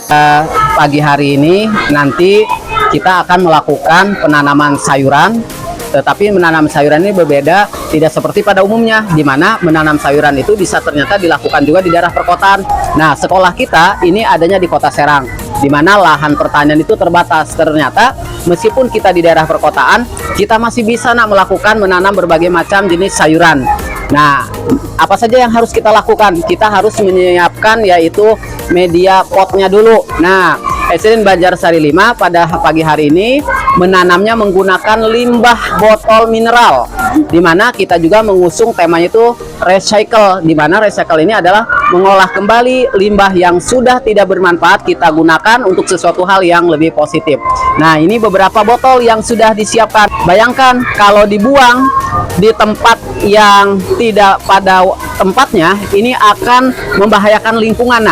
Pagi hari ini nanti kita akan melakukan penanaman sayuran, tetapi menanam sayuran ini berbeda, tidak seperti pada umumnya, di mana menanam sayuran itu bisa ternyata dilakukan juga di daerah perkotaan. Nah, sekolah kita ini adanya di Kota Serang, di mana lahan pertanian itu terbatas. Ternyata meskipun kita di daerah perkotaan, kita masih bisa melakukan menanam berbagai macam jenis sayuran. Nah, apa saja yang harus kita lakukan? Kita harus menyiapkan yaitu media potnya dulu. Nah, SDN Banjarsari 5 pada pagi hari ini menanamnya menggunakan limbah botol mineral, di mana kita juga mengusung temanya itu recycle, di mana recycle ini adalah mengolah kembali limbah yang sudah tidak bermanfaat kita gunakan untuk sesuatu hal yang lebih positif. Nah, ini beberapa botol yang sudah disiapkan. Bayangkan kalau dibuang di tempat yang tidak pada tempatnya, ini akan membahayakan lingkungan.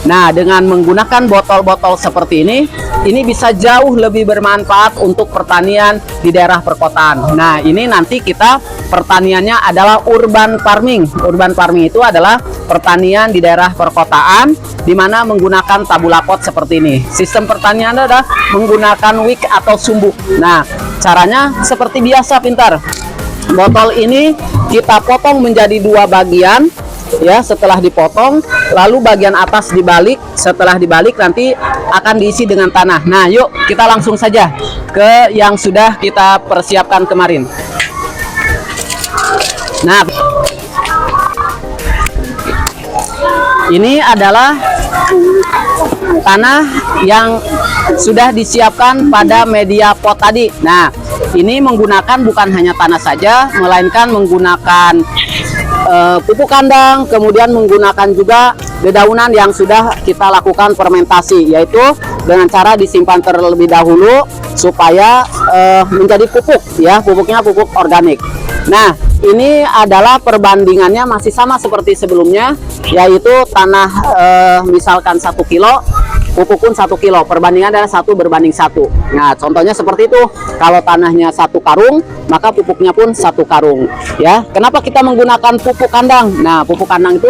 Nah, dengan menggunakan botol-botol seperti ini bisa jauh lebih bermanfaat untuk pertanian di daerah perkotaan. Nah, ini nanti kita pertaniannya adalah urban farming. Urban farming itu adalah pertanian di daerah perkotaan, di mana menggunakan tabulakot seperti ini. Sistem pertanian adalah menggunakan wick atau sumbu. Nah, caranya seperti biasa, pintar. Botol ini kita potong menjadi 2 bagian. Ya, setelah dipotong, lalu bagian atas dibalik. Setelah dibalik nanti akan diisi dengan tanah. Nah, yuk kita langsung saja ke yang sudah kita persiapkan kemarin. Nah, ini adalah tanah yang sudah disiapkan pada media pot tadi. Nah, ini menggunakan bukan hanya tanah saja, melainkan menggunakan pupuk kandang, kemudian menggunakan juga dedaunan yang sudah kita lakukan fermentasi, yaitu dengan cara disimpan terlebih dahulu supaya menjadi pupuk, ya, pupuknya pupuk organik. Nah, ini adalah perbandingannya masih sama seperti sebelumnya, yaitu tanah misalkan 1 kilo, pupuk pun 1 kilo, perbandingan adalah 1:1. Nah, contohnya seperti itu. Kalau tanahnya 1 karung, maka pupuknya pun 1 karung. Ya, kenapa kita menggunakan pupuk kandang? Nah, pupuk kandang itu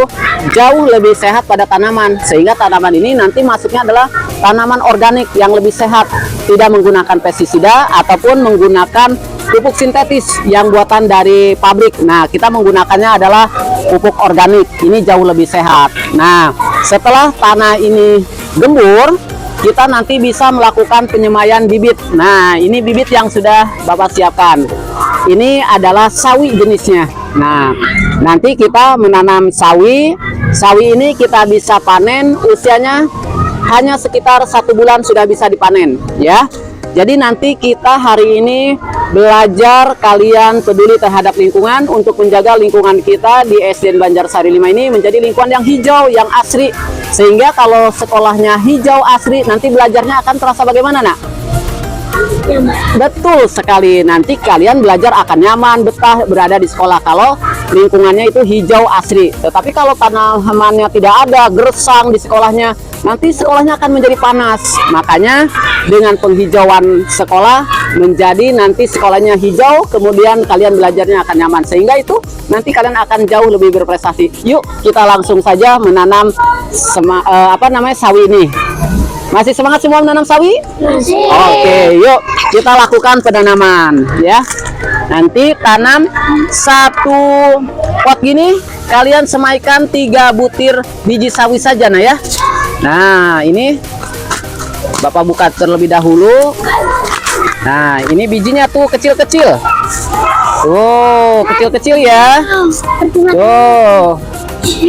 jauh lebih sehat pada tanaman, sehingga tanaman ini nanti masuknya adalah tanaman organik yang lebih sehat, tidak menggunakan pestisida ataupun menggunakan pupuk sintetis yang buatan dari pabrik. Nah, kita menggunakannya adalah pupuk organik. Ini jauh lebih sehat. Nah, setelah tanah ini gembur, kita nanti bisa melakukan penyemaian bibit. Nah, ini bibit yang sudah Bapak siapkan. Ini adalah sawi jenisnya. Nah, nanti kita menanam sawi. Sawi ini kita bisa panen, usianya hanya sekitar 1 bulan sudah bisa dipanen, ya. Jadi nanti kita hari ini belajar kalian peduli terhadap lingkungan untuk menjaga lingkungan kita di SDN Banjarsari 5 ini menjadi lingkungan yang hijau, yang asri. Sehingga kalau sekolahnya hijau asri, nanti belajarnya akan terasa bagaimana, Nak? Betul sekali, nanti kalian belajar akan nyaman, betah berada di sekolah kalau lingkungannya itu hijau asri. Tetapi kalau tanamannya tidak ada, gersang di sekolahnya, nanti sekolahnya akan menjadi panas. Makanya dengan penghijauan sekolah menjadi nanti sekolahnya hijau, kemudian kalian belajarnya akan nyaman, sehingga itu nanti kalian akan jauh lebih berprestasi. Yuk kita langsung saja menanam sawi ini. Masih semangat semua menanam sawi? Masih. Oke, yuk kita lakukan penanaman, ya. Nanti tanam 1 pot gini, kalian semaikan 3 butir biji sawi saja, nah, ya. Nah, ini Bapak buka terlebih dahulu. Nah, ini bijinya tuh kecil-kecil. Tuh, kecil-kecil ya. Tuh,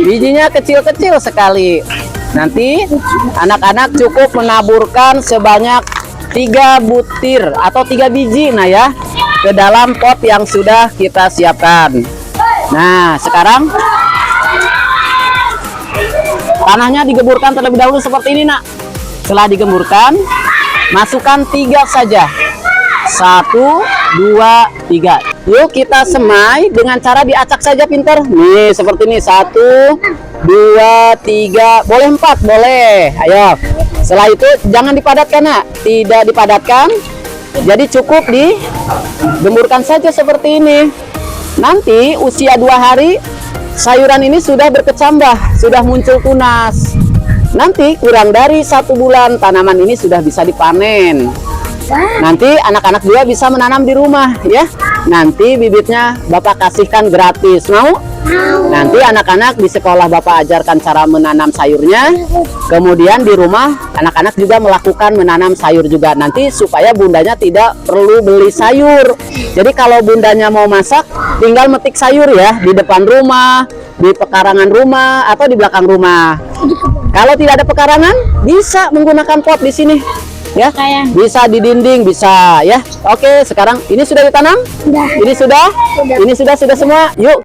bijinya kecil-kecil sekali. Nanti anak-anak cukup menaburkan sebanyak 3 butir atau 3 biji, nah, ya, ke dalam pot yang sudah kita siapkan. Nah, sekarang tanahnya digemburkan terlebih dahulu seperti ini, Nak. Setelah digemburkan, masukkan 3 saja. 1, 2, 3. Yuk kita semai dengan cara diacak saja, pinter. Nih, seperti ini. 1, 2, 3, boleh 4, boleh. Ayo. Setelah itu jangan dipadatkan, Nak. Tidak dipadatkan. Jadi cukup digemburkan saja seperti ini. Nanti usia 2 hari sayuran ini sudah berkecambah, sudah muncul tunas. Nanti kurang dari 1 bulan tanaman ini sudah bisa dipanen. Nanti anak-anak juga bisa menanam di rumah ya. Nanti bibitnya Bapak kasihkan gratis. Mau? Nanti anak-anak di sekolah Bapak ajarkan cara menanam sayurnya. Kemudian di rumah anak-anak juga melakukan menanam sayur juga. Nanti supaya bundanya tidak perlu beli sayur. Jadi kalau bundanya mau masak, tinggal metik sayur ya di depan rumah, di pekarangan rumah atau di belakang rumah. Kalau tidak ada pekarangan, bisa menggunakan pot di sini. Ya, bisa di dinding, bisa ya. Oke, sekarang ini sudah ditanam? Sudah. Ini sudah? Ini sudah semua. Yuk.